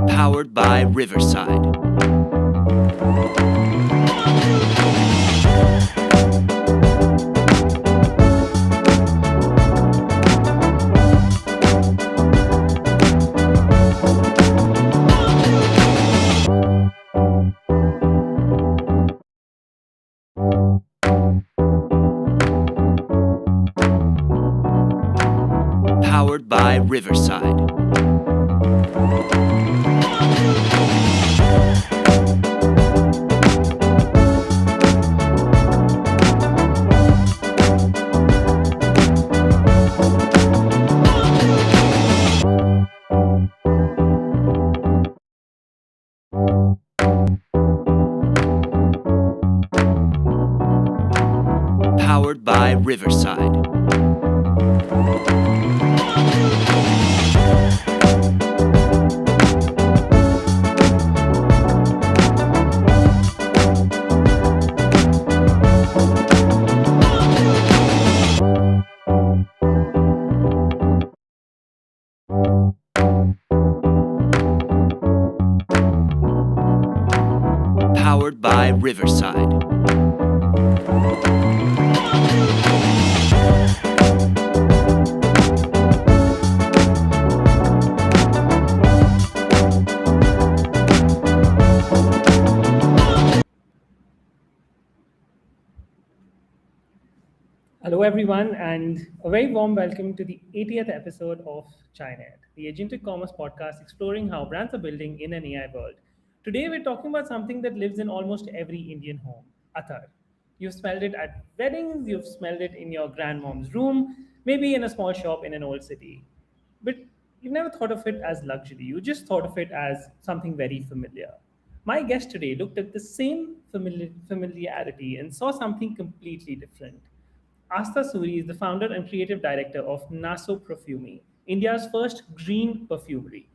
Powered by Riverside. Powered by Riverside. Powered by Riverside. Powered by Riverside. Hello, everyone, and a very warm welcome to the 80th episode of ChinaNet, the agentic commerce podcast exploring how brands are building in an AI world. Today, we're talking about something that lives in almost every Indian home, athar. You've smelled it at weddings, you've smelled it in your grandmom's room, maybe in a small shop in an old city. But you've never thought of it as luxury, you just thought of it as something very familiar. My guest today looked at the same familiarity and saw something completely different. Astha Suri is the founder and creative director of Naso Profumi, India's first green perfumery.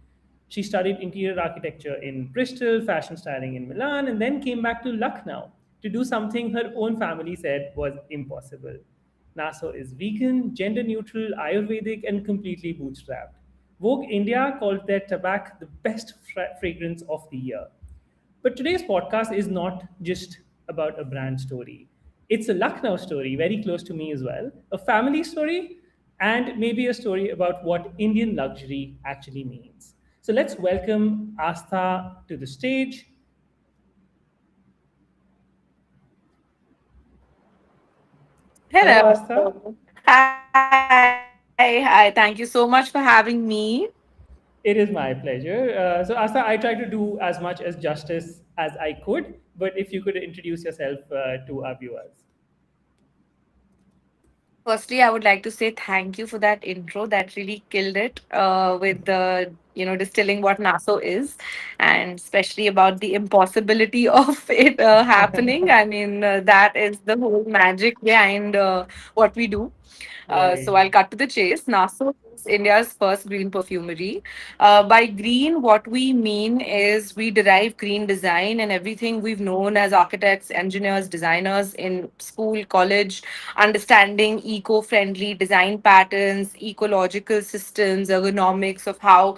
She studied interior architecture in Bristol, fashion styling in Milan, and then came back to Lucknow to do something her own family said was impossible. Naso is vegan, gender neutral, Ayurvedic, and completely bootstrapped. Vogue India called their Tabac the best fragrance of the year. But today's podcast is not just about a brand story. It's a Lucknow story, very close to me as well, a family story, and maybe a story about what Indian luxury actually means. So let's welcome Astha to the stage. Hello, Astha. Hello. Hi. Thank you so much for having me. It is my pleasure. So, Astha, I try to do as much as justice as I could, but if you could introduce yourself to our viewers. Firstly, I would like to say thank you for that intro. That really killed it with the distilling what NASO is, and especially about the impossibility of it happening. I mean, that is the whole magic behind what we do. So Right. I'll cut to the chase. Naso is India's first green perfumery. By green, what we mean is we derive green design and everything we've known as architects, engineers, designers in school, college, understanding eco-friendly design patterns, ecological systems, ergonomics of how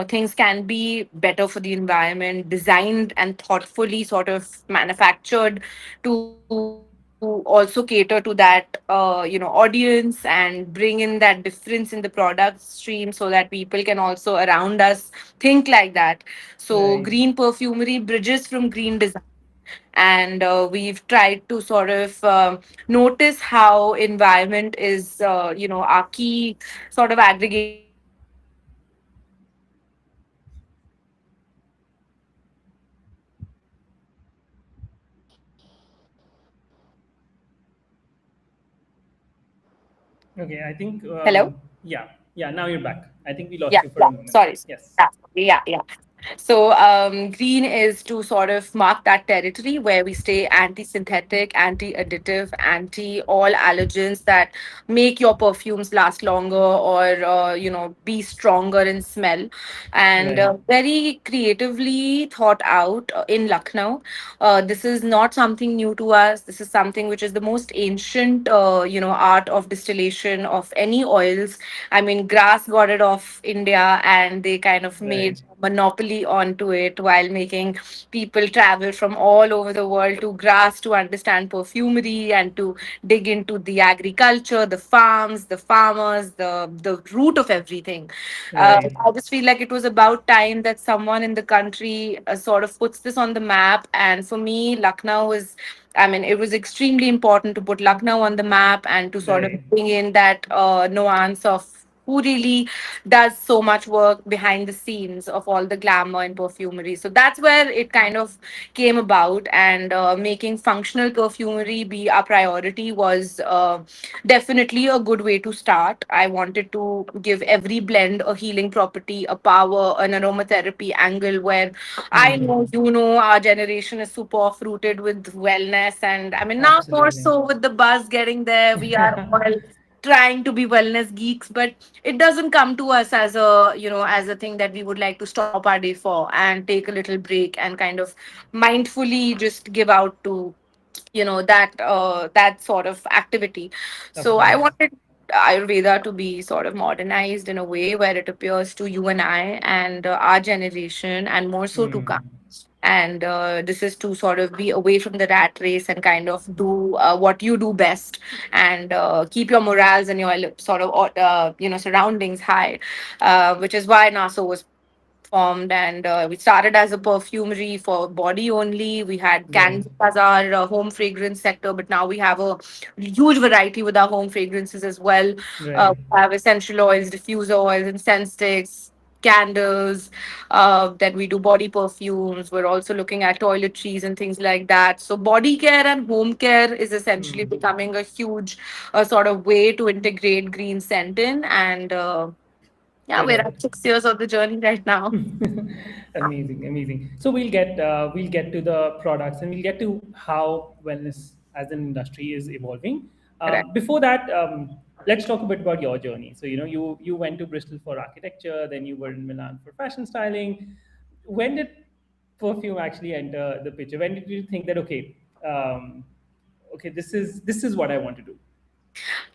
things can be better for the environment, designed and thoughtfully sort of manufactured to also cater to that audience and bring in that difference in the product stream so that people can also around us think like that. So Right. green perfumery bridges from green design, and we've tried to sort of notice how environment is our key sort of aggregator of design, and Okay, I think, hello. yeah, yeah, now you're back. I think we lost Yeah, you for yeah. a moment. Sorry. Yes. Yeah, yeah, yeah. So, green is to sort of mark that territory where we stay anti synthetic, anti additive, anti all allergens that make your perfumes last longer or, be stronger in smell. And Right. very creatively thought out in Lucknow. This is not something new to us. This is something which is the most ancient, art of distillation of any oils. I mean, grass got it off India and they kind of Right. made monopoly onto it while making people travel from all over the world to grass to understand perfumery and to dig into the agriculture, the farms, the farmers, the root of everything. Right. I just feel like it was about time that someone in the country sort of puts this on the map. And for me, Lucknow is, I mean, it was extremely important to put Lucknow on the map and to sort of Right. bring in that nuance of who really does so much work behind the scenes of all the glamour and perfumery. So that's where it kind of came about. And making functional perfumery be our priority was definitely a good way to start. I wanted to give every blend a healing property, a power, an aromatherapy angle where I Hmm. know, our generation is super off rooted with wellness. And I mean, now more Absolutely. so with the buzz getting there, we are all trying to be wellness geeks, but it doesn't come to us as a, as a thing that we would like to stop our day for and take a little break and kind of mindfully just give out to that sort of activity. Of So I course. wanted Ayurveda to be sort of modernized in a way where it appears to you and I and our generation and more so to come. Hmm. And this is to sort of be away from the rat race and kind of do what you do best and keep your morals and your sort of surroundings high, which is why Naso was formed. And we started as a perfumery for body only. We had Right. candles as our home fragrance sector, but now we have a huge variety with our home fragrances as well. Right. We have essential oils, diffuser oils, incense sticks, candles, then we do body perfumes. We're also looking at toiletries and things like that. So body care and home care is essentially Hmm. becoming a huge sort of way to integrate green scent in. And yeah, we're Correct. at 6 years of the journey right now. Amazing, amazing. So we'll get to the products and we'll get to how wellness as an industry is evolving. Correct. Before that, let's talk a bit about your journey. So you went to Bristol for architecture, then you were in Milan for fashion styling. When did perfume actually enter the picture? When did you think that um, okay, this is what I want to do?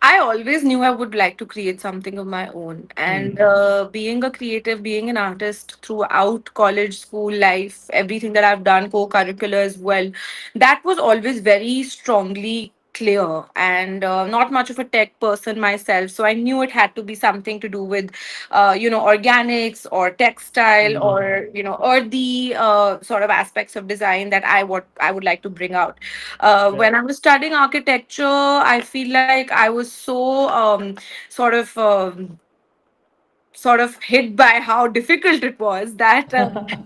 I always knew I would like to create something of my own. And Hmm. being a creative, being an artist throughout college, school life, everything that I've done, co curricular as well, that was always very strongly clear. And not much of a tech person myself. So I knew it had to be something to do with, organics or textile Hmm. or, earthy sort of aspects of design that I would like to bring out. When Right. I was studying architecture, I feel like I was so sort of hit by how difficult it was that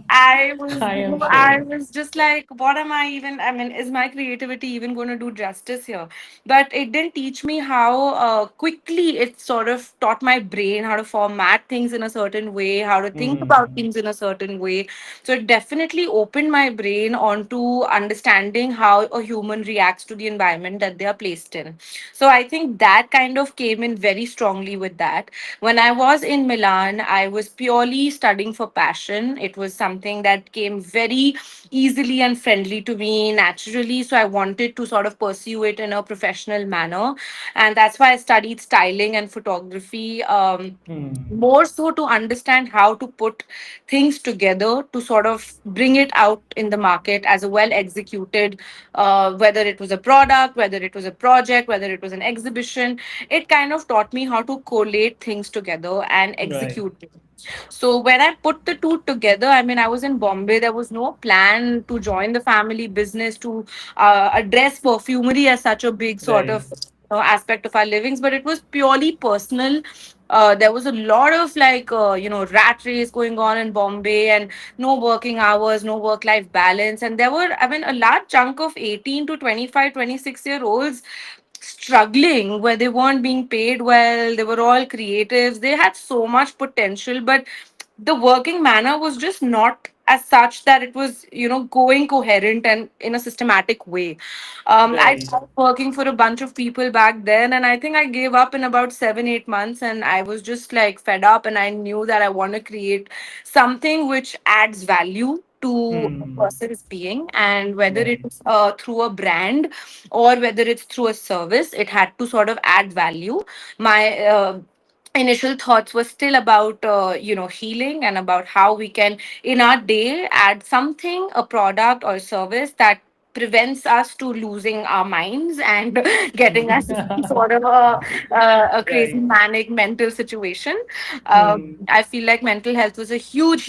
I am I sure. was just like, what am I even? I mean, is my creativity even going to do justice here? But it didn't teach me how quickly it sort of taught my brain how to format things in a certain way, how to think about Hmm. things in a certain way. So it definitely opened my brain onto understanding how a human reacts to the environment that they are placed in. So I think that kind of came in very strongly with that. When I was in Milan, I was purely studying for passion. It was something that came very easily and friendly to me naturally. So I wanted to sort of pursue it in a professional manner. And that's why I studied styling and photography. Hmm. More so to understand how to put things together to sort of bring it out in the market as a well executed, whether it was a product, whether it was a project, whether it was an exhibition. It kind of taught me how to collate things together and Right. execute it. So when I put the two together, I mean, I was in Bombay. There was no plan to join the family business to address perfumery as such a big sort Right. of aspect of our livings, but it was purely personal. There was a lot of like rat race going on in Bombay, and no working hours, no work life balance. And there were, I mean, a large chunk of 18 to 25, 26 year olds struggling where they weren't being paid well. They were all creatives, they had so much potential, but the working manner was just not as such that it was, going coherent and in a systematic way. I Right. tried working for a bunch of people back then, and I think I gave up in about 7, 8 months, and I was just like fed up, and I knew that I want to create something which adds value to a Hmm. person's being, and whether Right. it's through a brand or whether it's through a service, it had to sort of add value. My initial thoughts were still about healing and about how we can in our day add something, a product or service that prevents us to losing our minds and getting us in sort of a crazy Right. manic mental situation. Hmm. I feel like mental health was a huge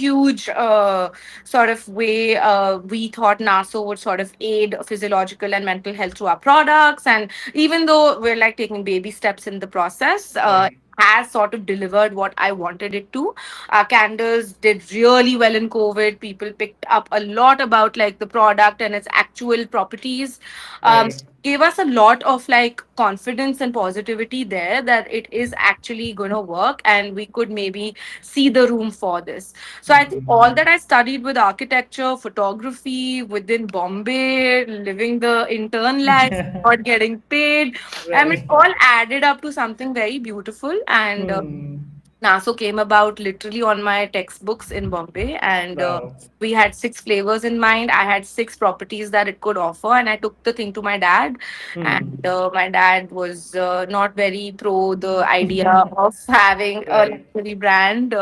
sort of way we thought Naso would sort of aid physiological and mental health through our products. And even though we're like taking baby steps in the process, Right. has sort of delivered what I wanted it to. Our candles did really well in COVID. People picked up a lot about like the product and its actual properties. Right. Gave us a lot of like confidence and positivity there that it is actually going to work and we could maybe see the room for this. So I think all Hmm. that I studied with architecture, photography within Bombay, living the intern life, not getting paid, I mean, Right. all added up to something very beautiful. And Hmm. Naso came about literally on my textbooks in Bombay. And Wow. we had 6 flavors in mind. I had 6 properties that it could offer. And I took the thing to my dad. And Hmm. my dad was not very pro the idea of having a Right. luxury brand,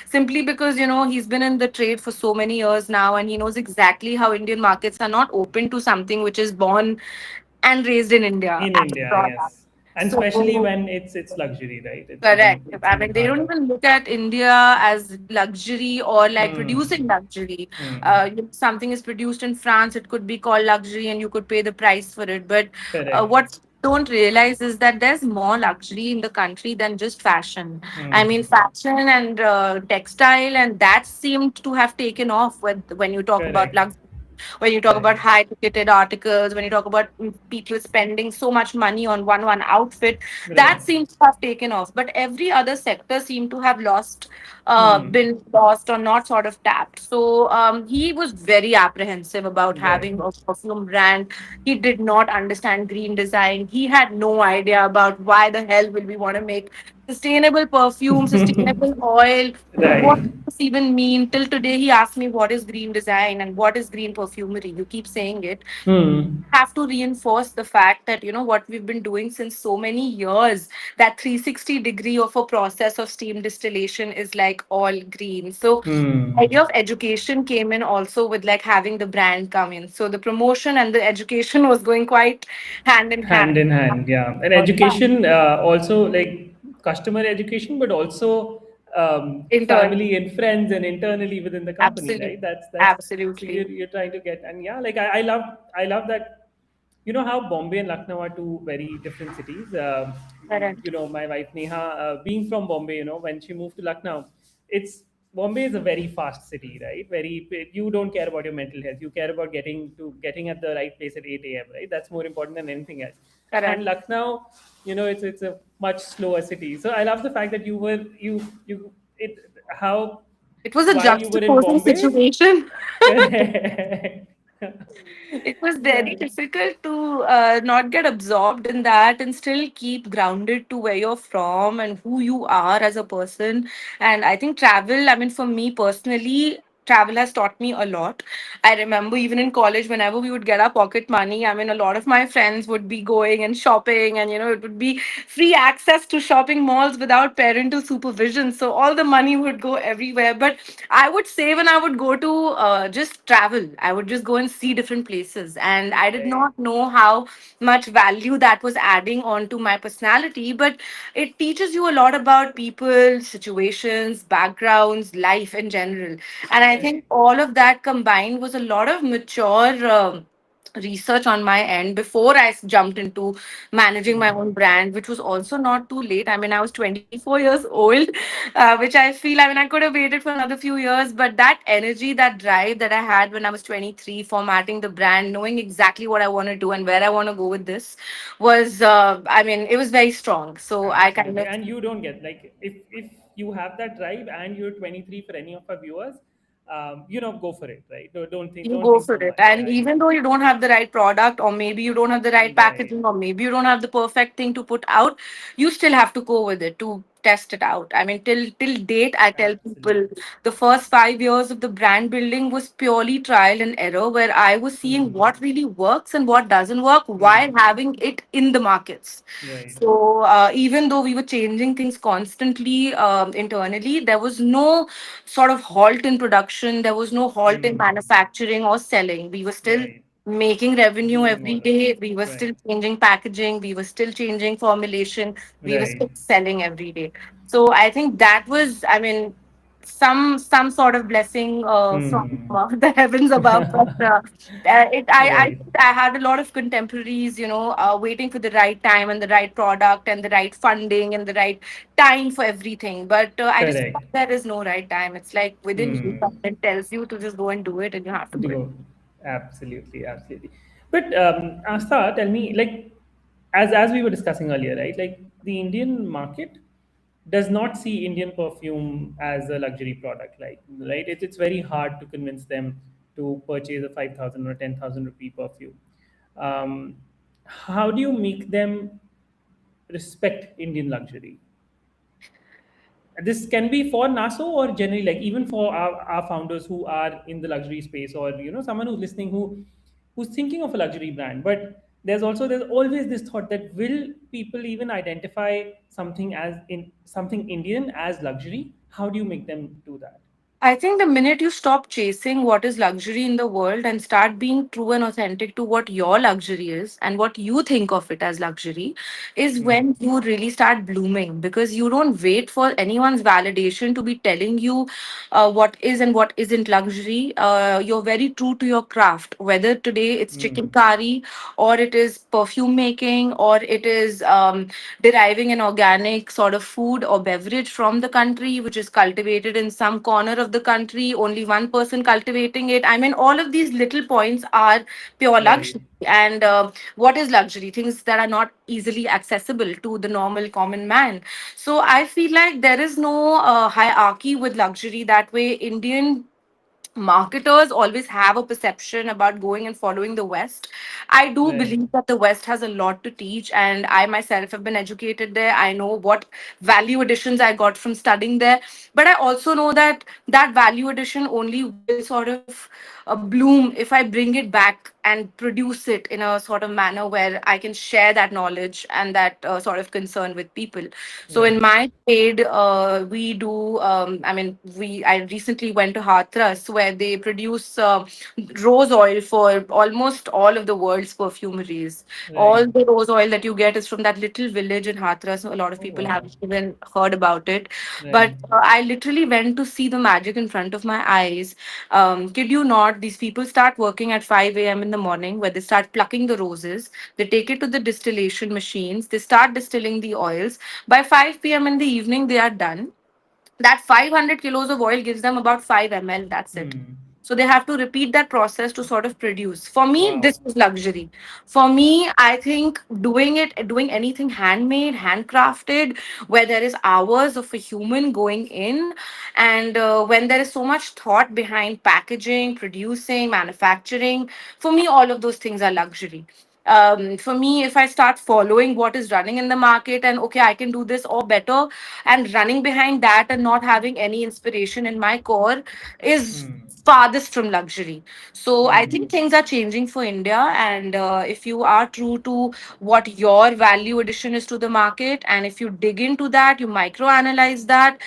simply because, he's been in the trade for so many years now. And he knows exactly how Indian markets are not open to something which is born and raised in India In as a India, product. yes. And especially So, when it's luxury, right? correct. It's I even mean, they don't harder. even look at India as luxury or like producing Hmm. luxury. Hmm. Something is produced in France, it could be called luxury and you could pay the price for it. But Correct. what don't realize is that there's more luxury in the country than just fashion. I Hmm. mean, fashion and textile, and that seemed to have taken off when you talk about Correct. luxury, when you talk Correct. about high ticketed articles, when you talk about people spending so much money on one outfit, that Right. seems to have taken off. But every other sector seemed to have Hmm. been lost or not sort of tapped. So he was very apprehensive about Right. having a perfume brand. He did not understand green design. He had no idea about why the hell will we want to make sustainable perfume, sustainable oil. What Right. does this even mean? Till today, he asked me what is green design and what is green perfumery. You keep saying it. Hmm. Have to reinforce the fact that what we've been doing since so many years, that 360 degree of a process of steam distillation is like all green. So Hmm. idea of education came in also with like having the brand come in, so the promotion and the education was going quite hand in Hand hand. in hand, yeah. And Yeah, education, also like customer education, but also internally. family and friends and internally within the company, Absolutely. right? That's Absolutely. you're trying to get. And yeah, like I love that. You know how Bombay and Lucknow are two very different cities. Correct. My wife Neha, being from Bombay, when she moved to Lucknow, it's Bombay is a very fast city, right? Very, you don't care about your mental health. You care about getting at the right place at 8 a.m. Right? That's more important than anything else. And Correct. Lucknow, it's a much slower city. So I love the fact that you it how It was a while you were in juxtaposing Bombay, situation. correct. It was very Yeah. difficult to not get absorbed in that and still keep grounded to where you're from and who you are as a person. And I think travel, I mean, for me personally, travel has taught me a lot. I remember even in college, whenever we would get our pocket money, I mean, a lot of my friends would be going and shopping, and it would be free access to shopping malls without parental supervision. So all the money would go everywhere. But I would say when I would go to just travel, I would just go and see different places. And I did Right. not know how much value that was adding on to my personality. But it teaches you a lot about people, situations, backgrounds, life in general. And I Right. think all of that combined was a lot of mature. Research on my end before I jumped into managing my own brand, which was also not too late. I mean, I was 24 years old, which I feel, I mean, I could have waited for another few years, but that energy, that drive that I had when I was 23, formatting the brand, knowing exactly what I want to do and where I want to go with this was, I mean, it was very strong. So I kind Absolutely. of, And you don't get like if you have that drive and you're 23, for any of our viewers, go for it, right? You Don't go think for so it. much, And right? even though you don't have the right product, or maybe you don't have the right Right. packaging, or maybe you don't have the perfect thing to put out, you still have to go with it to test it out. I mean, till date, I tell people Absolutely. the first 5 years of the brand building was purely trial and error, where I was seeing Hmm. what really works and what doesn't work while Hmm. having it in the markets. Right. So even though we were changing things constantly internally, there was no sort of halt in production. There was no halt in Hmm. manufacturing or selling. We were still Right. making revenue Doing every all of day. it. We were Right. still changing packaging. We were still changing formulation. We were Right. still selling every day. So I think that was, I mean, some sort of blessing from Hmm. the heavens above. But Right. I had a lot of contemporaries, waiting for the right time and the right product and the right funding and the right time for everything. But I just feel Correct. like there is no right time. It's like within you, Hmm. it tells you to just go and do it, and you have to do it. Go. Absolutely, absolutely. But Astha, tell me, like, as we were discussing earlier, right? Like, the Indian market does not see Indian perfume as a luxury product, like, right? It's very hard to convince them to purchase a 5,000 or 10,000 rupee perfume. Um, how do you make them respect Indian luxury? This can be for Naso, or generally, like, even for our founders who are in the luxury space, or someone who's listening, who's thinking of a luxury brand. But there's always this thought that, will people even identify something Indian as luxury? How do you make them do that? I think the minute you stop chasing what is luxury in the world and start being true and authentic to what your luxury is and what you think of it as luxury is Hmm. when you really start blooming, because you don't wait for anyone's validation to be telling you what is and what isn't luxury. You're very true to your craft, whether today it's chicken Hmm. curry or it is perfume making or it is deriving an organic sort of food or beverage from the country, which is cultivated in some corner of the country, only one person cultivating it. I mean, all of these little points are pure Right. luxury. And what is luxury? Things that are not easily accessible to the normal common man. So I feel like there is no hierarchy with luxury that way. Indian marketers always have a perception about going and following the West. I do Right. believe that the West has a lot to teach, and I myself have been educated there. I know what value additions I got from studying there, but I also know that that value addition only will sort of bloom if I bring it back and produce it in a sort of manner where I can share that knowledge and that sort of concern with people. So in Right. my trade, we do. I mean, we. I recently went to Hathras where they produce rose oil for almost all of the world's perfumeries. All Right. the rose oil that you get is from that little village in Hathras. A lot of Oh, people wow. haven't even heard about it, but Right. I literally went to see the magic in front of my eyes. Kid you not, these people start working at 5 a.m. in the morning, where they start plucking the roses. They take it to the distillation machines. They start distilling the oils. By 5 p.m. in the evening, they are done. That 500 kilos of oil gives them about 5 ml. That's it. Hmm. So they have to repeat that process to sort of produce. For me, Wow. this is luxury. For me, I think doing anything handmade, handcrafted, where there is hours of a human going in, and when there is so much thought behind packaging, producing, manufacturing, for me, all of those things are luxury. For me, if I start following what is running in the market and okay, I can do this or better, and running behind that and not having any inspiration in my core is Hmm. farthest from luxury. So I Hmm. think things are changing for India, and if you are true to what your value addition is to the market, and if you dig into that, you micro analyze that.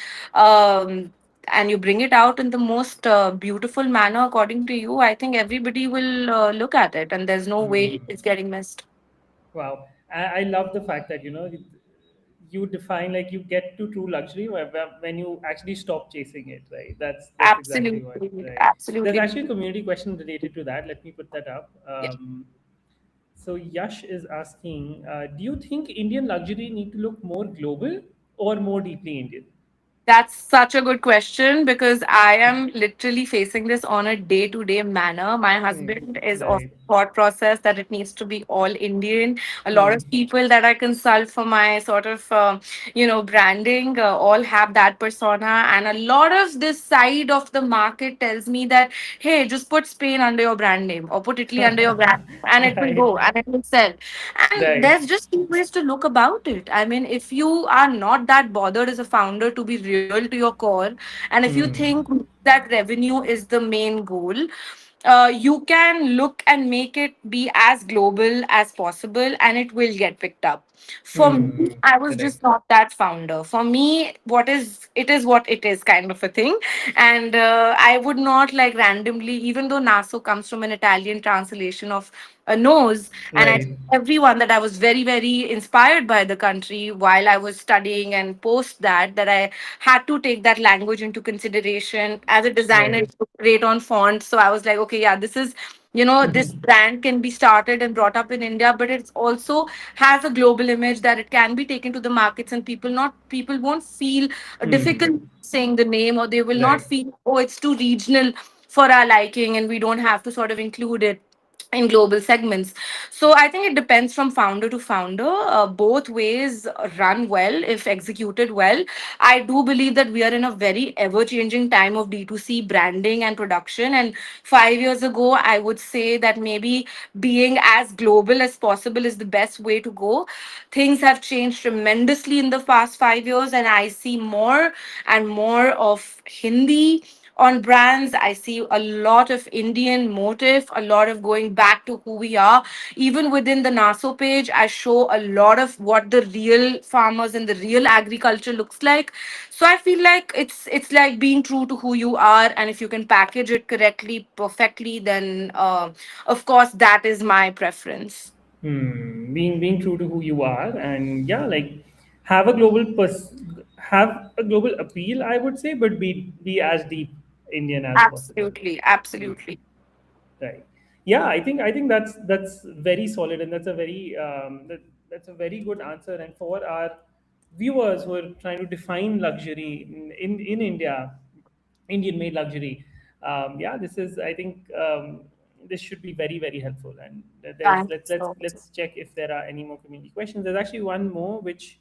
And you bring it out in the most beautiful manner according to you, I think everybody will look at it, and there's no Hmm. way it's getting missed. Wow. I love the fact that, you define, like, you get to true luxury when you actually stop chasing it, right? That's exactly what, Absolutely, right? There's absolutely. actually a community question related to that. Let me put that up. Yeah. So Yash is asking, do you think Indian luxury need to look more global or more deeply Indian? That's such a good question because I am literally facing this on a day to day manner. My Hmm. husband is of Right. thought process that it needs to be all Indian. A lot Hmm. of people that I consult for my sort of, branding all have that persona. And a lot of this side of the market tells me that, hey, just put Spain under your brand name or put Italy under your brand and it will Right. go and it will sell. And Right. there's just two ways to look about it. I mean, if you are not that bothered as a founder to be real to your core, and if you Hmm. think that revenue is the main goal, you can look and make it be as global as possible and it will get picked up. For me, Hmm. I was Correct. just not that founder. For me, it is what it is kind of a thing. And I would not like randomly, even though Naso comes from an Italian translation of a nose, and I Right. everyone that I was very, very inspired by the country while I was studying and post that I had to take that language into consideration. As a designer, Right. it's great on fonts. So I was like, okay, yeah, this is, this brand can be started and brought up in India, but it's also has a global image that it can be taken to the markets and people won't feel Hmm. difficult saying the name, or they will not Right. feel, oh, it's too regional for our liking and we don't have to sort of include it in global segments. So I think it depends from founder to founder. Both ways run well if executed well. I do believe that we are in a very ever changing time of D2C branding and production. And 5 years ago, I would say that maybe being as global as possible is the best way to go. Things have changed tremendously in the past 5 years, and I see more and more of Hindi on brands. I see a lot of Indian motif, a lot of going back to who we are. Even within the Naso page, I show a lot of what the real farmers and the real agriculture looks like. So I feel like it's like being true to who you are, and if you can package it correctly, perfectly, then of course that is my preference. Hmm. Being true to who you are, and yeah, like have a global have a global appeal, I would say, but be as deep Indian as possible. Absolutely, absolutely. Right. Yeah, I think that's very solid, and that's a very that's a very good answer. And for our viewers who are trying to define luxury in India, Indian made luxury, yeah, this is I think this should be very helpful. And there's Thanks so much. let's check if there are any more community questions. There's actually one more which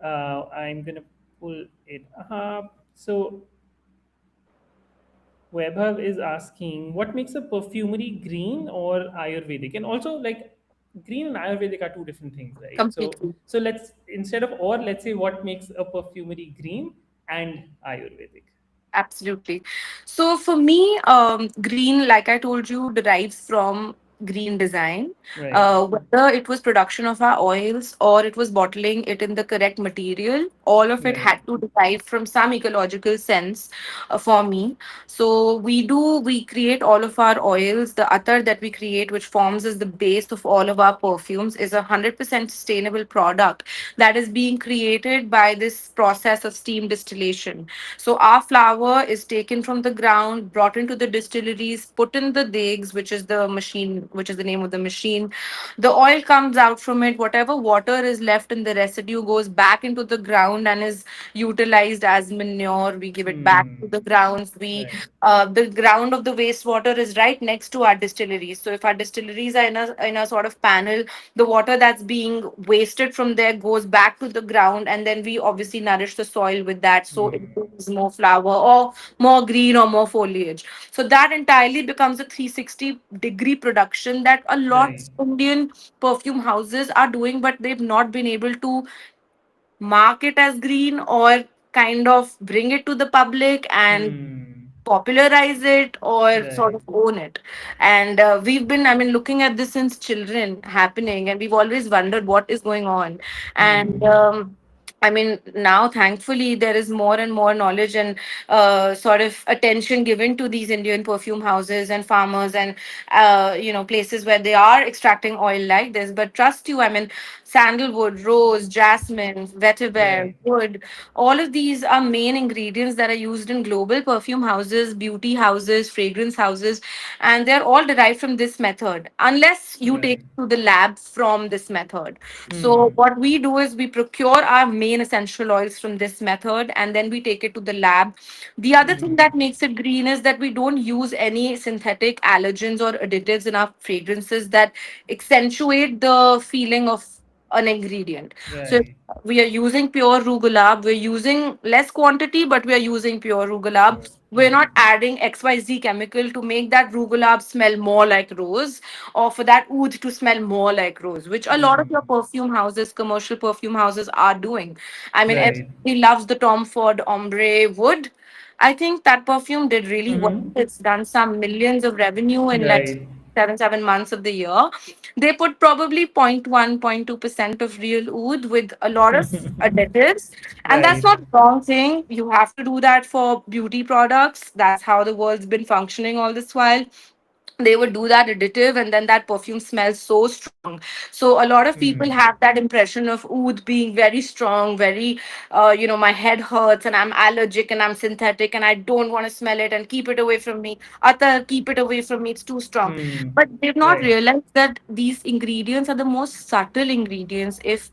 I'm gonna pull it up. So Webhav is asking what makes a perfumery green or Ayurvedic, and also like green and Ayurvedic are two different things, right? So Completely. so let's instead of or let's say what makes a perfumery green and Ayurvedic, Absolutely. So for me, green, like I told you, derives from green design. right? Whether it was production of our oils or it was bottling it in the correct material, all of it Right. had to derive from some ecological sense for me. So we create all of our oils. The attar that we create, which forms as the base of all of our perfumes, is 100% sustainable product that is being created by this process of steam distillation. So our flour is taken from the ground, brought into the distilleries, put in the digs, which is the machine, which is the name of the machine. The oil comes out from it. Whatever water is left in the residue goes back into the ground and is utilized as manure. We give it back to Hmm. the grounds. We Right. The ground of the wastewater is right next to our distilleries. So if our distilleries are in a sort of panel, the water that's being wasted from there goes back to the ground, and then we obviously nourish the soil with that, so it Hmm. grows more flower or more green or more foliage. So that entirely becomes a 360-degree production that a lot Right. of Indian perfume houses are doing, but they've not been able to mark it as green or kind of bring it to the public and Hmm. popularize it or sort Right. of own it. And we've been, I mean, looking at this since children happening, and we've always wondered what is going on. And Hmm. I mean, now thankfully there is more and more knowledge and sort of attention given to these Indian perfume houses and farmers and places where they are extracting oil like this. But trust you, I mean, sandalwood, rose, jasmine, vetiver, Right. wood, all of these are main ingredients that are used in global perfume houses, beauty houses, fragrance houses, and they're all derived from this method, unless you take Right. it to the lab from this method. So, Hmm. what we do is we procure our main essential oils from this method, and then we take it to the lab. The other thing that makes it green is that we don't use any synthetic allergens or additives in our fragrances that accentuate the feeling of an ingredient. So Right. we are using pure rugulab. We're using less quantity, but we are using pure rugulab. We're not adding XYZ chemical to make that rugulab smell more like rose, or for that oud to smell more like rose, which a lot of your perfume houses, commercial perfume houses, are doing. I mean, Right. everybody loves the Tom Ford Ombre Wood. I think that perfume did really well. It's done some millions of revenue in like Right. 7 months of the year. They put probably 0.1, 0.2% of real oud with a lot of additives. And that's Right. not the wrong thing. You have to do that for beauty products. That's how the world's been functioning all this while. They would do that additive, and then that perfume smells so strong. So a lot of people have that impression of oud being very strong, very my head hurts and I'm allergic and I'm synthetic and I don't want to smell it and keep it away from me. Atta, keep it away from me, it's too strong. But they've not Right. realized that these ingredients are the most subtle ingredients if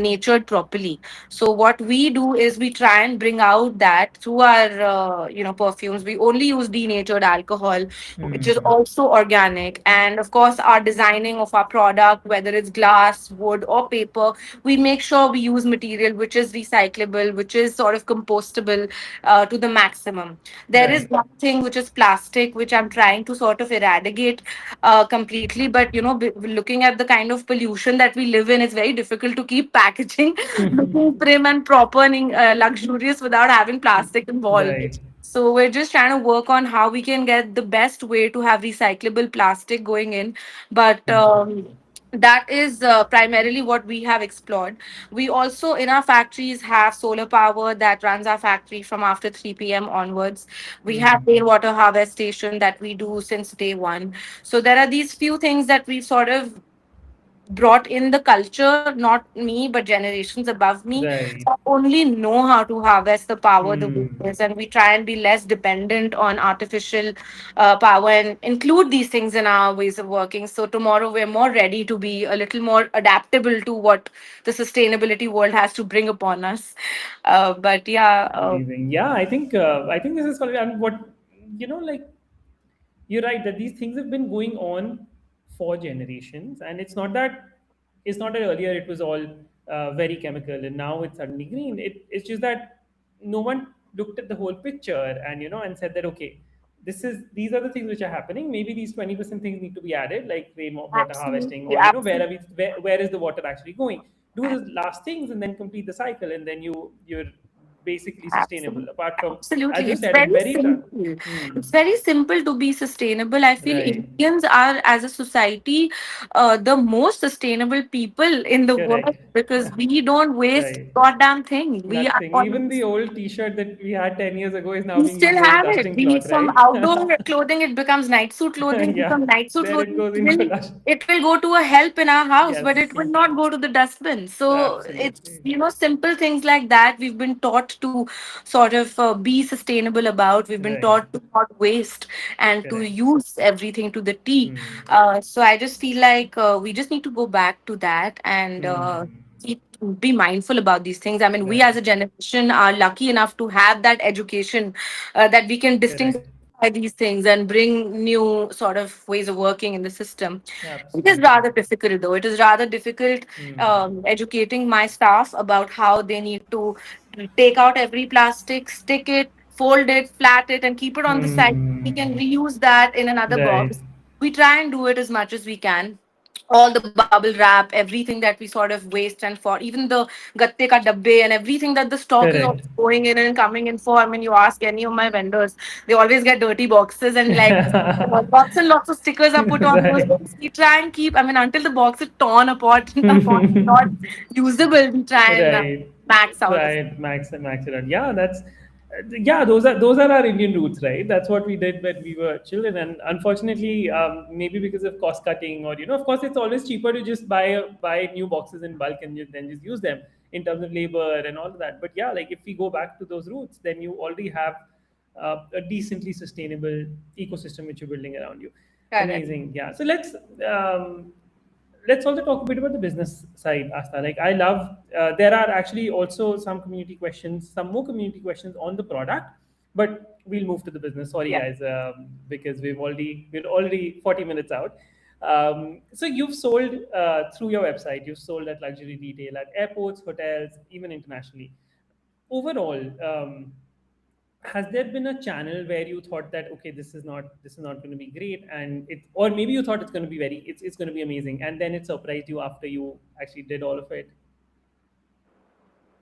nurtured properly. So what we do is we try and bring out that through our perfumes. We only use denatured alcohol, which is also organic. And of course, our designing of our product, whether it's glass, wood, or paper, we make sure we use material which is recyclable, which is sort of compostable to the maximum. There is Right. one thing which is plastic, which I'm trying to sort of eradicate completely. But looking at the kind of pollution that we live in, it's very difficult to keep packaging looking prim and proper and luxurious without having plastic Right. involved. So we're just trying to work on how we can get the best way to have recyclable plastic going in. But that is primarily what we have explored. We also in our factories have solar power that runs our factory from after 3 p.m. onwards. We have rainwater harvest station that we do since day one. So there are these few things that we've sort of brought in the culture, not me, but generations above me. Right. So I only know how to harvest the power the way it is, and we try and be less dependent on artificial power and include these things in our ways of working. So tomorrow we're more ready to be a little more adaptable to what the sustainability world has to bring upon us. But yeah, Amazing. Yeah, I think this is called, and what, like, you're right that these things have been going on for generations, and it's not that earlier it was all very chemical and now it's suddenly green. It's just that no one looked at the whole picture and and said that, okay, these are the things which are happening. Maybe these 20% things need to be added, like rainwater harvesting, absolutely, or where are absolutely. where is the water actually going. Do the last things and then complete the cycle, and then you're basically sustainable, Absolutely. apart from, as Absolutely. you It's said, very simple. It's very simple to be sustainable. I feel right. Indians are, as a society, the most sustainable people in the world Correct. because we don't waste Right. goddamn thing. We are Nothing. Even the always old T-shirt that we had 10 years ago is now we being still used as have it. dusting Be cloth, it from right? outdoor clothing, it becomes night suit clothing, Yeah. become night suit There it clothing. goes into dust. It will go to a help in our house, but it Yes. will not go to the dustbin. So it's, Absolutely. simple things like that we've been taught to sort of be sustainable about. We've been Right. taught to not waste and to Correct. use everything to the T. So I just feel like we just need to go back to that and keep be mindful about these things. I mean, we Right. as a generation are lucky enough to have that education that we can Correct. distinguish these things and bring new sort of ways of working in the system. It is Absolutely. rather difficult, though. It is rather difficult educating my staff about how they need to take out every plastic, stick it, fold it, flat it, and keep it on the side. We can reuse that in another Right. box. We try and do it as much as we can. All the bubble wrap, everything that we sort of waste and for even the gatte ka dabbe and everything that the stock is Correct. also going in and coming in for. I mean, you ask any of my vendors, they always get dirty boxes and like lots and lots of stickers are put on those Right. books. We try and keep, I mean, until the box is torn apart and the box is not usable, we try and Right. max out of. Right. Max it out. Yeah, yeah, those are our Indian roots, right? That's what we did when we were children. And unfortunately, maybe because of cost cutting, or of course, it's always cheaper to just buy new boxes in bulk and then just use them in terms of labor and all of that. But yeah, like if we go back to those roots, then you already have a decently sustainable ecosystem which you're building around you. Correct. Amazing. Yeah. So let's let's also talk a bit about the business side, Asta. Like I love, there are actually also some community questions, some more community questions on the product, but we'll move to the business. Sorry, Yeah. guys, because we're already 40 minutes out. So you've sold through your website. You've sold at luxury retail, at airports, hotels, even internationally. Overall, has there been a channel where you thought that okay, this is not going to be great, and it, or maybe you thought it's going to be amazing, and then it surprised you after you actually did all of it?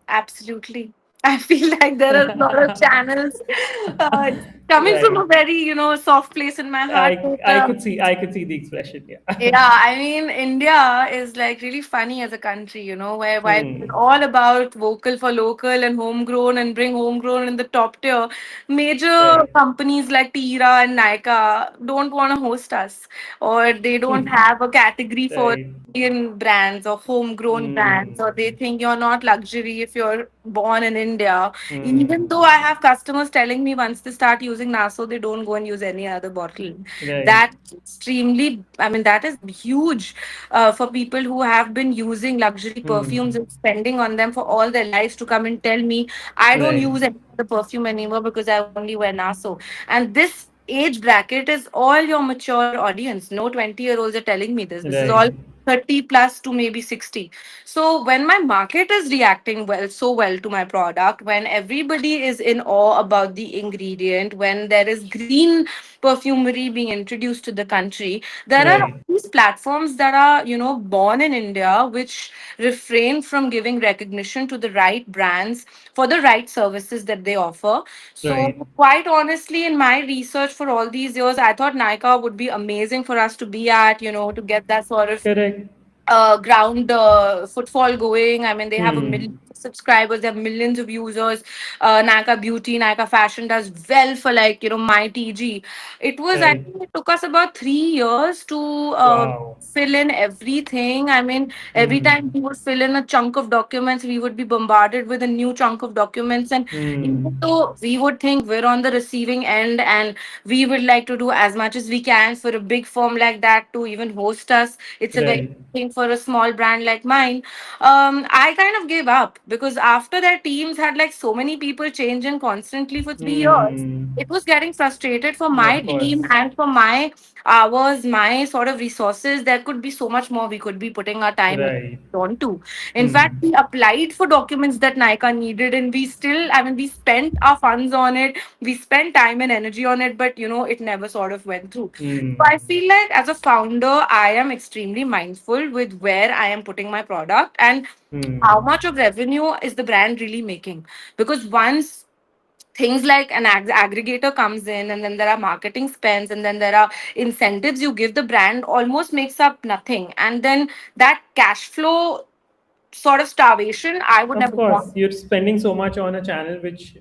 Absolutely. I feel like there are a lot of channels uh, coming from Right. a very, soft place in my heart. But, I could see the expression. Yeah. yeah, I mean, India is like really funny as a country, where while it's Hmm. all about vocal for local and homegrown and bring homegrown in the top tier, major Right. companies like Tira and Nika don't want to host us, or they don't have a category for Right. Indian brands or homegrown brands, Hmm. or they think you're not luxury if you're born in India. Even Hmm. though I have customers telling me once they start using Naso, they don't go and use any other bottle. Right. That's extremely, I mean, that is huge for people who have been using luxury perfumes Hmm. and spending on them for all their lives to come and tell me, I don't Right. use any other perfume anymore because I only wear Naso. And this age bracket is all your mature audience. No 20-year-olds are telling me this. This is Right. all 30 plus to maybe 60. So when my market is reacting so well to my product, when everybody is in awe about the ingredient, when there is green perfumery being introduced to the country, there are all Right. these platforms that are, born in India, which refrain from giving recognition to the right brands for the right services that they offer. So, Right. quite honestly, in my research for all these years, I thought Nika would be amazing for us to be at, to get that sort of Correct. ground footfall going. I mean, they have a Hmm. million subscribers, they have millions of users. Naka Beauty, Naka Fashion does well for like, my TG. It was, I Right. think it took us about 3 years to Wow. fill in everything. I mean, every Hmm. time we would fill in a chunk of documents, we would be bombarded with a new chunk of documents. And even Hmm. though we would think we're on the receiving end and we would like to do as much as we can for a big firm like that to even host us, it's a very Right. thing for a small brand like mine. I kind of gave up because after that teams had like so many people changing constantly for 3 years. Hmm. It was getting frustrated for my Of team course. and for my hours, my sort of resources. There could be so much more we could be putting our time and Right. on to. In fact, Hmm. we applied for documents that Nika needed, and we still, I mean, we spent our funds on it, we spent time and energy on it, but it never sort of went through. So Hmm. I feel like as a founder, I am extremely mindful with where I am putting my product and how Hmm. much of revenue is the brand really making. Because once things like an aggregator comes in, and then there are marketing spends, and then there are incentives you give the brand, almost makes up nothing. And then that cash flow sort of starvation, I would Of never course, want. you're spending so much on a channel which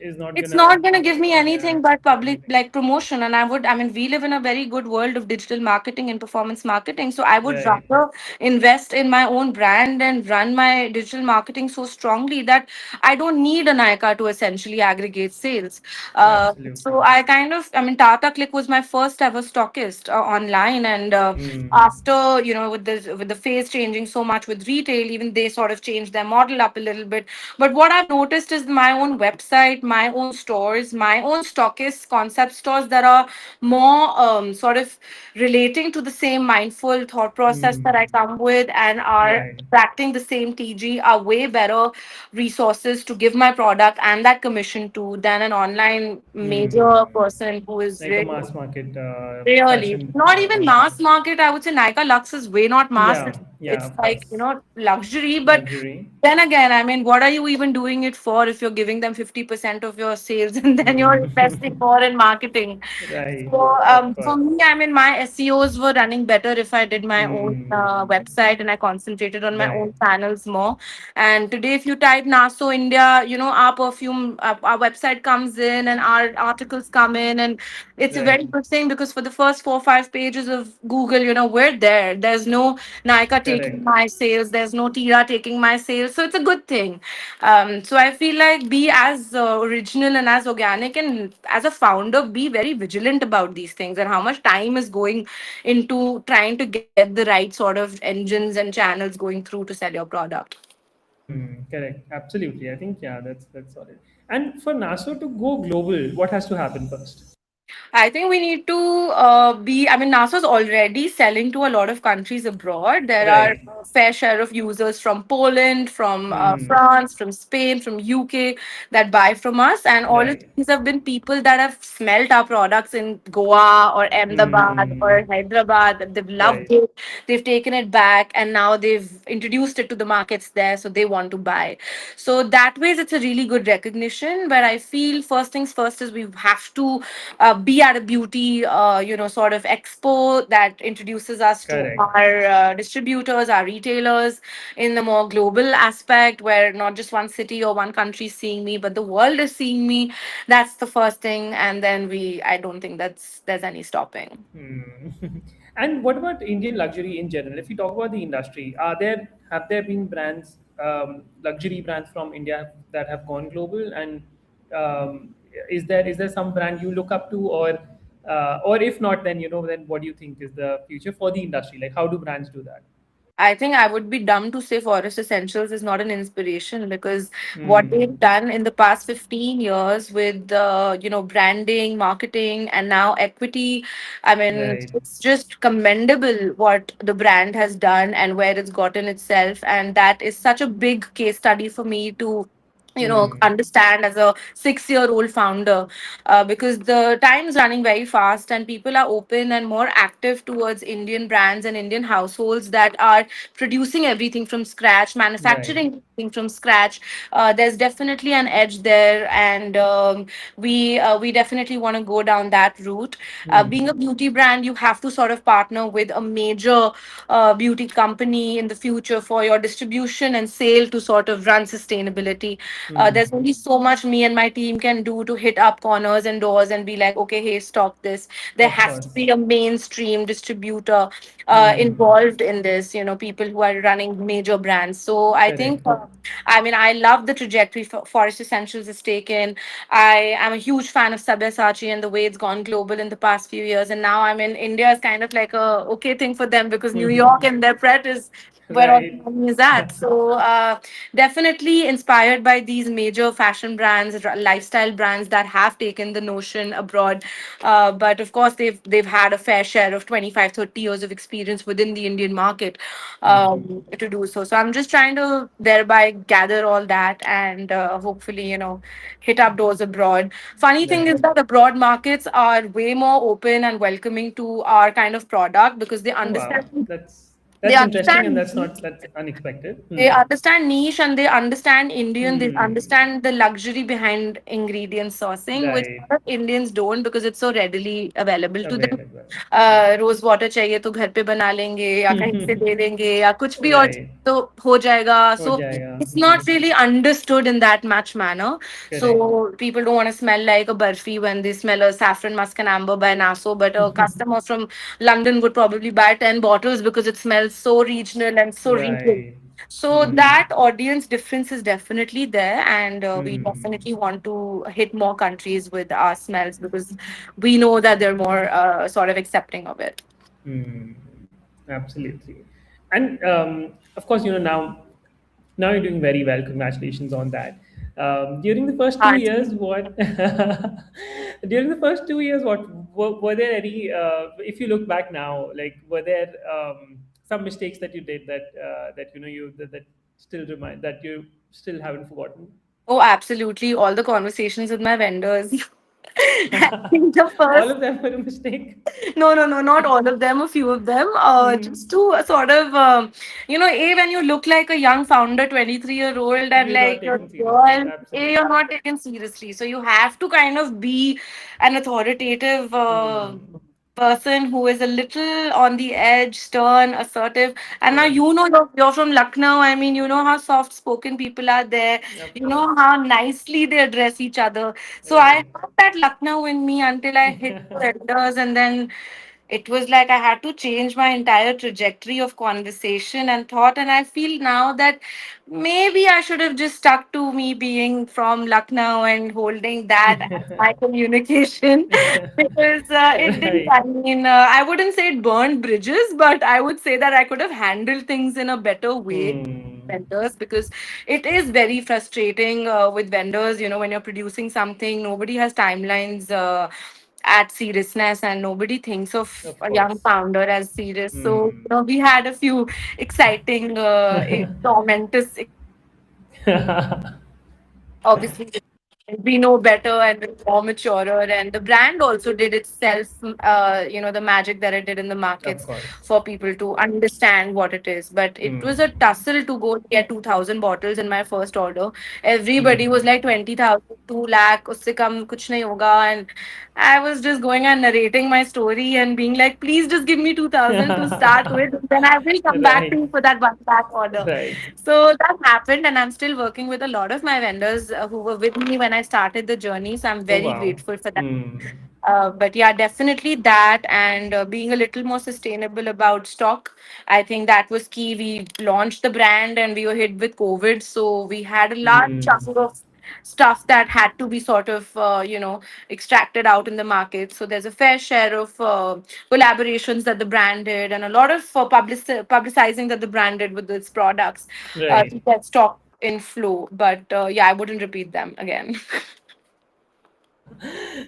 is not It's gonna, not going to give me yeah, anything but public anything. like promotion. And I mean, we live in a very good world of digital marketing and performance marketing. So I would Right. rather invest in my own brand and run my digital marketing so strongly that I don't need a Nika to essentially aggregate sales. Absolutely. So I mean, Tata Click was my first ever stockist online. And Hmm. after, with the phase changing so much with retail, even they sort of changed their model up a little bit. But what I've noticed is my own website, my own stores, my own stockists, concept stores that are more sort of relating to the same mindful thought process that Hmm. I come with and are Right. attracting the same TG are way better resources to give my product and that commission to than an online Hmm. major person who is Like a really. mass market Really, fashion not even company. mass market. I would say Nika Lux is way not mass. Yeah. It's, Yeah. it's Of like, course. luxury. But Luxury. then again, I mean, what are you even doing it for if you're giving them 50% of your sales and then you're Hmm. investing more in marketing? Right. So Of for course. me, I mean, my SEOs were running better if I did my own Hmm. website and I concentrated on my Right. own channels more. And today, if you type Naso India, our perfume, our website comes in and our articles come in. And it's a Right. very good thing because for the first 4 or 5 pages of Google, we're there. There's no Nika taking Correct. my sales. There's no Tira taking my sales. So it's a good thing. So I feel like be as original and as organic, and as a founder, be very vigilant about these things and how much time is going into trying to get the right sort of engines and channels going through to sell your product. Correct. Absolutely. I think yeah, that's solid. And for Naso to go global, what has to happen first? I think we need to be. I mean, NASA is already selling to a lot of countries abroad. There are Right. a fair share of users from Poland, from Hmm. France, from Spain, from UK that buy from us, and all of Right. these have been people that have smelt our products in Goa or Ahmedabad Hmm. or Hyderabad. They've loved Right. it. They've taken it back, and now they've introduced it to the markets there, so they want to buy. So that ways, it's a really good recognition. But I feel first things first is we have to be at a beauty, sort of expo that introduces us to Correct. our distributors, our retailers in the more global aspect, where not just one city or one country is seeing me, but the world is seeing me. That's the first thing, and then I don't think there's any stopping. Hmm. And what about Indian luxury in general? If you talk about the industry, have there been brands, luxury brands from India that have gone global? And is there some brand you look up to, or if not, then then what do you think is the future for the industry? Like, how do brands do that? I think I would be dumb to say Forest Essentials is not an inspiration, because what they've Hmm. done in the past 15 years with branding, marketing, and now equity, I mean, Right. it's just commendable what the brand has done and where it's gotten itself. And that is such a big case study for me to Hmm. understand as a 6-year-old founder, because the time's running very fast and people are open and more active towards Indian brands and Indian households that are producing everything from scratch, Right. manufacturing everything from scratch. There's definitely an edge there, and we definitely want to go down that route. Being a Hmm. beauty brand, you have to sort of partner with a major beauty company in the future for your distribution and sale to sort of run sustainability. There's Hmm. only so much me and my team can do to hit up corners and doors and be like, okay, hey, stop this. There Of has to course. be a mainstream distributor Hmm. involved in this, people who are running major brands. So I think, Correct. I mean, I love the trajectory Forest Essentials has taken. I am a huge fan of Sabyasachi and the way it's gone global in the past few years. And now I'm in India is kind of like a okay thing for them, because New York and their Pret is where all the Right. money is at. So definitely inspired by these major fashion brands, lifestyle brands that have taken the notion abroad. But of course, they've had a fair share of 25, 30 years of experience within the Indian market to do so. So I'm just trying to thereby gather all that and hopefully, hit up doors abroad. Funny thing is Right. that abroad markets are way more open and welcoming to our kind of product, because they Oh wow, understand they that's interesting, and understand that's unexpected. they Hmm. understand niche, and they understand Indian. They Hmm. understand the luxury behind ingredient sourcing, which a Right. lot of Indians don't, because it's so readily available to them. Available. Yeah. Rose water चाहिए तो घर पे बना लेंगे या कहीं से ले लेंगे या कुछ भी और Right. तो हो जाएगा. हो So जाएगा. it's not really understood in that much manner. So Correct. people don't want to smell like a burfi when they smell a saffron musk and amber by Naso, but a customer from London would probably buy 10 bottles because it smells so regional and so regional. Right. So Hmm. that audience difference is definitely there, and we Hmm. definitely want to hit more countries with our smells, because we know that they're more sort of accepting of it. Hmm. Absolutely. And of course, now you're doing very well. Congratulations on that. During the first 2 years, Hardly. what during the first 2 years, what were there any? If you look back now, like were there some mistakes that you did that that still remind that you still haven't forgotten? Oh, absolutely. All the conversations with my vendors. I think the All first of them were a mistake. No, no, no, not all of them, a few of them. Just Hmm. to sort of, when you look like a young founder, 23-year-old, and You're not like your taken seriously. girl, you're Absolutely. not taken seriously. So you have to kind of be an authoritative Hmm. person who is a little on the edge, stern, assertive. And now Correct. you're from Lucknow. I mean, you know how soft spoken people are there. Of You know course. how nicely they address each other. So I Right. had that Lucknow in me until I hit the elders, and then it was like I had to change my entire trajectory of conversation and thought. And I feel now that maybe I should have just stuck to me being from Lucknow and holding that as my communication because it didn't, Right. I mean, I wouldn't say it burned bridges, but I would say that I could have handled things in a better way. Hmm. Vendors, because it is very frustrating with vendors, when you're producing something, nobody has timelines at seriousness, and nobody thinks of Of a young course. founder as serious. So Hmm. we had a few exciting momentous experiences, and obviously we know better and we're more maturer, and the brand also did itself, the magic that it did in the Of markets course. for people to understand what it is. But it was a Hmm. tussle to go get 2,000 bottles in my first order. Everybody was Hmm. like 20,000, 2 lakh, usse kam kuch nahi hoga. And I was just going and narrating my story and being like, please just give me 2,000 to start with, then I will come back to Right. you for that 1 lakh order. Right. So that happened, and I'm still working with a lot of my vendors who were with me when I started the journey. So I'm Oh very wow. grateful for that. Hmm. But yeah, definitely that, and being a little more sustainable about stock. I think that was key. We launched the brand and we were hit with COVID. So we had a large chunk Hmm. of stuff that had to be sort of, extracted out in the market. So there's a fair share of collaborations that the brand did, and a lot of publicizing that the brand did with its products to Right. get stock in flow. But yeah, I wouldn't repeat them again.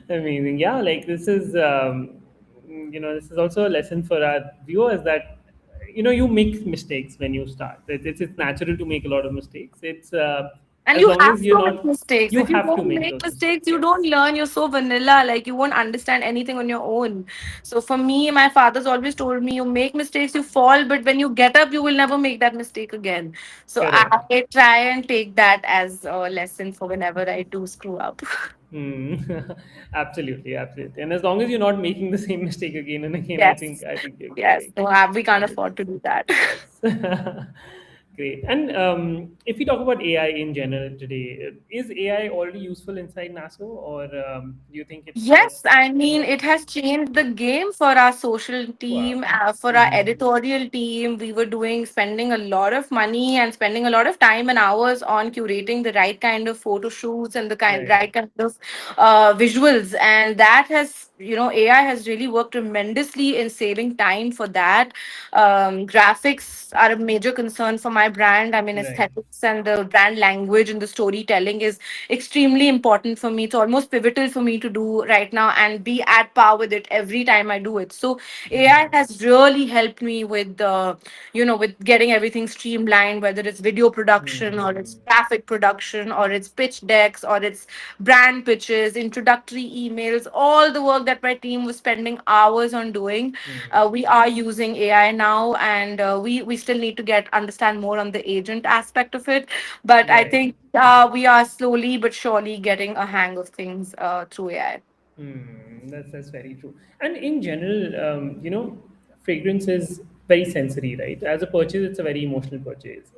Amazing. Yeah, like this is, this is also a lesson for our viewers that, you make mistakes when you start. It's natural to make a lot of mistakes. It's And as you long as have you're to make not, mistakes. you If you have to don't make make those mistakes, mistakes. you don't Yes. learn. You're so vanilla. Like you won't understand anything on your own. So for me, my father's always told me, you make mistakes, you fall, but when you get up, you will never make that mistake again. So Correct. I try and take that as a lesson for whenever I do screw up. Hmm. Absolutely, absolutely. And as long as you're not making the same mistake again and again, Yes. I think you're Yes. going No, we can't good. afford to do that. Yes. Great. And if we talk about AI in general today, is AI already useful inside Naso, or do you think it's Yes, I mean, more? it has changed the game for our social Wow. team, for our Hmm. editorial team. We were spending a lot of money and spending a lot of time and hours on curating the right kind of photo shoots and the Right. right kind of visuals. And that has, AI has really worked tremendously in saving time for that. Graphics are a major concern for my brand. I mean, Right. aesthetics and the brand language and the storytelling is extremely important for me. It's almost pivotal for me to do right now and be at par with it every time I do it. So AI Hmm. has really helped me with with getting everything streamlined, whether it's video production or Hmm. it's graphic production or it's pitch decks or it's brand pitches, introductory emails, all the work that my team was spending hours on doing. Hmm. We are using AI now, and we still need to get understand more on the agent aspect of it. But I Right. think we are slowly but surely getting a hang of things through AI. That's very true. And in general, fragrance is very sensory, right? As a purchase, it's a very emotional purchase.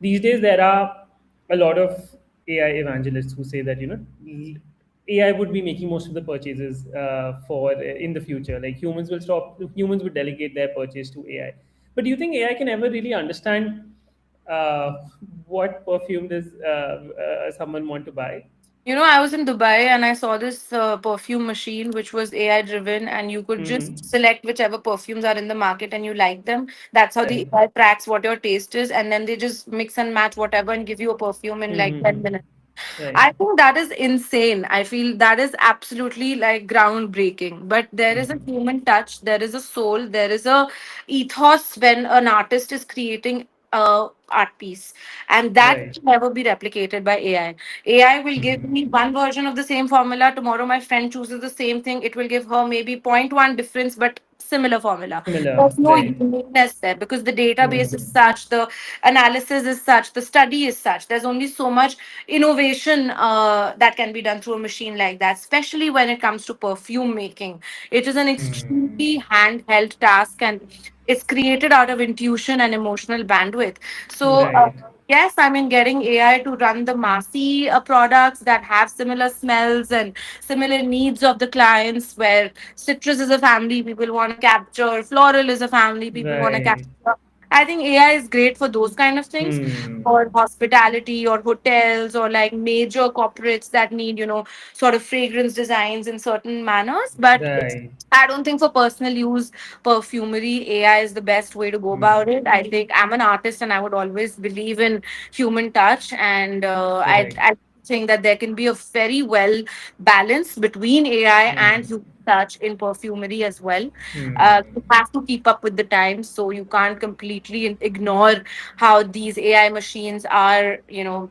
These days, there are a lot of AI evangelists who say that AI would be making most of the purchases for in the future. Like humans would delegate their purchase to AI. But do you think AI can ever really understand uh, what perfume does someone want to buy? I was in Dubai and I saw this perfume machine which was AI driven, and you could Hmm. just select whichever perfumes are in the market and you like them. That's how the Right. AI tracks what your taste is, and then they just mix and match whatever and give you a perfume in like Mm-hmm. 10 minutes. Right. I think that is insane. I feel that is absolutely like groundbreaking. But there is a Mm-hmm. human touch, there is a soul, there is a ethos when an artist is creating a art piece, and that Right. can never be replicated by AI. AI will give Mm-hmm. me one version of the same formula. Tomorrow, my friend chooses the same thing. It will give her maybe point 0.1 difference, but similar formula. Similar. There's no Right. uniqueness there because the database is Mm-hmm. such, the analysis is such, the study is such. There's only so much innovation that can be done through a machine like that, especially when it comes to perfume making. It is an Mm-hmm. extremely handheld task, and it's created out of intuition and emotional bandwidth. So, Right. yes, I mean, getting AI to run the massy products that have similar smells and similar needs of the clients, where citrus is a family people want to capture, floral is a family people want to Right. capture. I think AI is great for those kind of things, Hmm. or hospitality or hotels or like major corporates that need, sort of fragrance designs in certain manners. But Right. I don't think for personal use, perfumery, AI is the best way to go about Hmm. it. I think I'm an artist and I would always believe in human touch. And Correct. I think that there can be a very well balance between AI and Hmm. human touch in perfumery as well. You Hmm. have to keep up with the times, so you can't completely ignore how these AI machines are,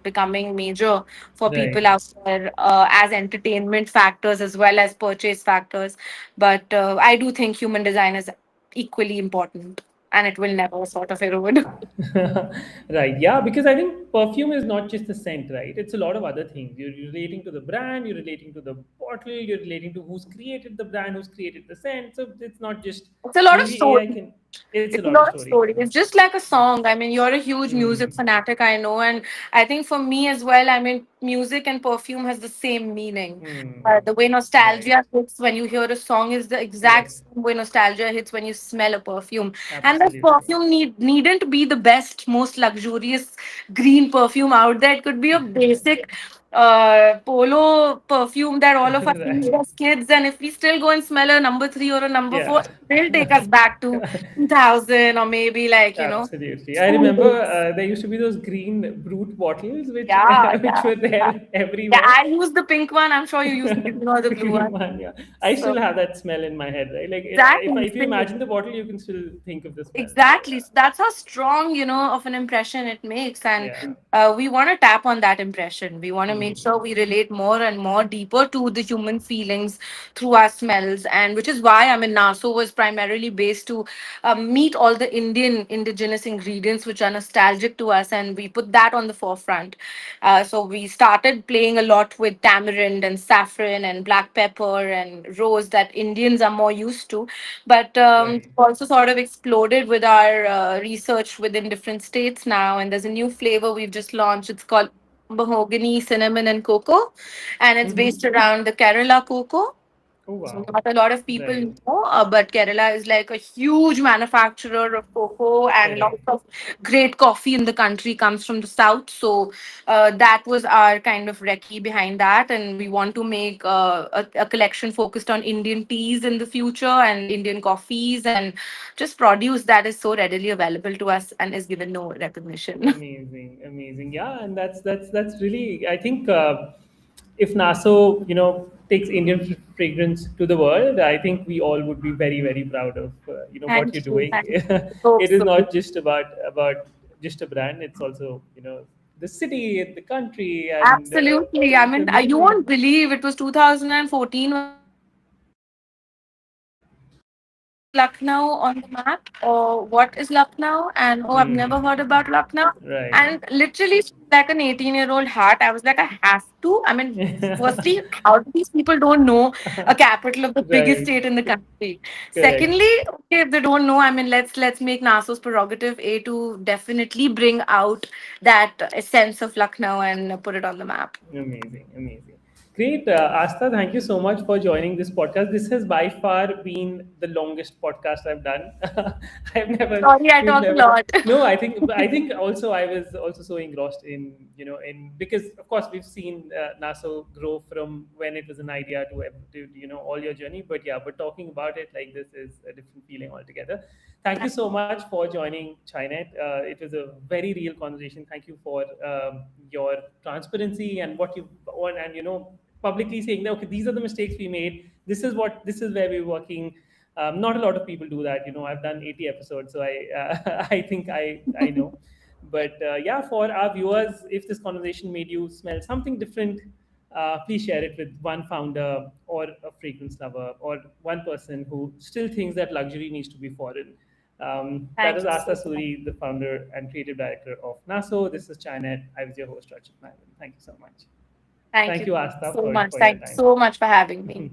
becoming major for people Right. out there as entertainment factors as well as purchase factors. But I do think human design is equally important, and it will never sort of erode. Right. Yeah, because I think perfume is not just the scent, right? It's a lot of other things. You're relating to the brand, you're relating to the bottle, you're relating to who's created the brand, who's created the scent. So it's not just It's a lot of maybe AI story. can. It's a It's a lot of lot of story. storytelling. It's just like a song. I mean, you're a huge music Hmm. fanatic, I know, and I think for me as well, I mean, music and perfume has the same meaning. Hmm. The way Right. nostalgia hits when you hear a song is the exact Right. same way nostalgia hits when you smell a perfume. And that Absolutely. perfume needn't be the best, most luxurious green perfume out there. It could be a basic polo perfume that all of us used Right. as kids. And if we still go and smell a number three or a number four, Yeah. they'll take us back to 2000 or maybe like, Absolutely. I school remember days. there used to be those green brute bottles which Yeah, which yeah, were yeah. there Yeah, everywhere. I use the pink one. I'm sure you use the green or the blue Green one. one, yeah. I still So have that smell in my head, right? Like exactly. if you imagine the bottle, you can still think of the smell. So Exactly. So that's how strong, of an impression it makes. And yeah. we want to tap on that impression. We want to make Hmm. sure we relate more and more deeper to the human feelings through our smells. And which is why, I mean, Naso was primarily based to meet all the Indian indigenous ingredients which are nostalgic to us. And we put that on the forefront. So we started playing a lot with tamarind and saffron and black pepper and rose that Indians are more used to, but Right. also sort of exploded with our research within different states now. And there's a new flavor we've just launched. It's called mahogany, cinnamon, and cocoa, and it's Mm-hmm. based around the Kerala cocoa. Oh So wow. not a lot of people Right. know, but Kerala is like a huge manufacturer of cocoa, and lots Correct. of great coffee in the country comes from the south. So that was our kind of recce behind that, and we want to make a collection focused on Indian teas in the future and Indian coffees, and just produce that is so readily available to us and is given no recognition. Amazing, amazing. Yeah, and that's really. I think if Naso, takes Indian fragrance to the world, I think we all would be very, very proud of what Thank you're you. doing. Thank you. Hope It is so. not just about just a brand. It's also the city, and the country, and Absolutely. I the mean, you meaning. won't believe it was 2014 when I put Lucknow on the map, or what is Lucknow? And oh, I've never Hmm. heard about Lucknow. Right. And literally, like an 18-year-old heart, I was like, I have to. I mean, firstly, how do these people don't know a capital of the biggest Right. state in the country? Correct. Secondly, okay, if they don't know, I mean, let's make NASO's prerogative A to definitely bring out that sense of Lucknow and put it on the map. Amazing, amazing. Great. Astha, thank you so much for joining this podcast. This has by far been the longest podcast I've done. Sorry, I We've talk a never done. lot. No, I think also I was also so engrossed in because of course we've seen Naso grow from when it was an idea to all your journey. But yeah, but talking about it like this is a different feeling altogether. Thank you so much for joining Chinet. It was a very real conversation. Thank you for your transparency and what you've on and publicly saying that okay, these are the mistakes we made. This is where we're working. Not a lot of people do that. I've done 80 episodes, so I I think I know. But yeah, for our viewers, if this conversation made you smell something different, please share it with one founder or a fragrance lover or one person who still thinks that luxury needs to be foreign. That is Thank you Astha so much. Suri, the founder and creative director of Naso. This is Chinet. I was your host, Rachit Madan. Thank you so much. Thank Thank you you, Astha, so much. for your Thank you time. so much for having me.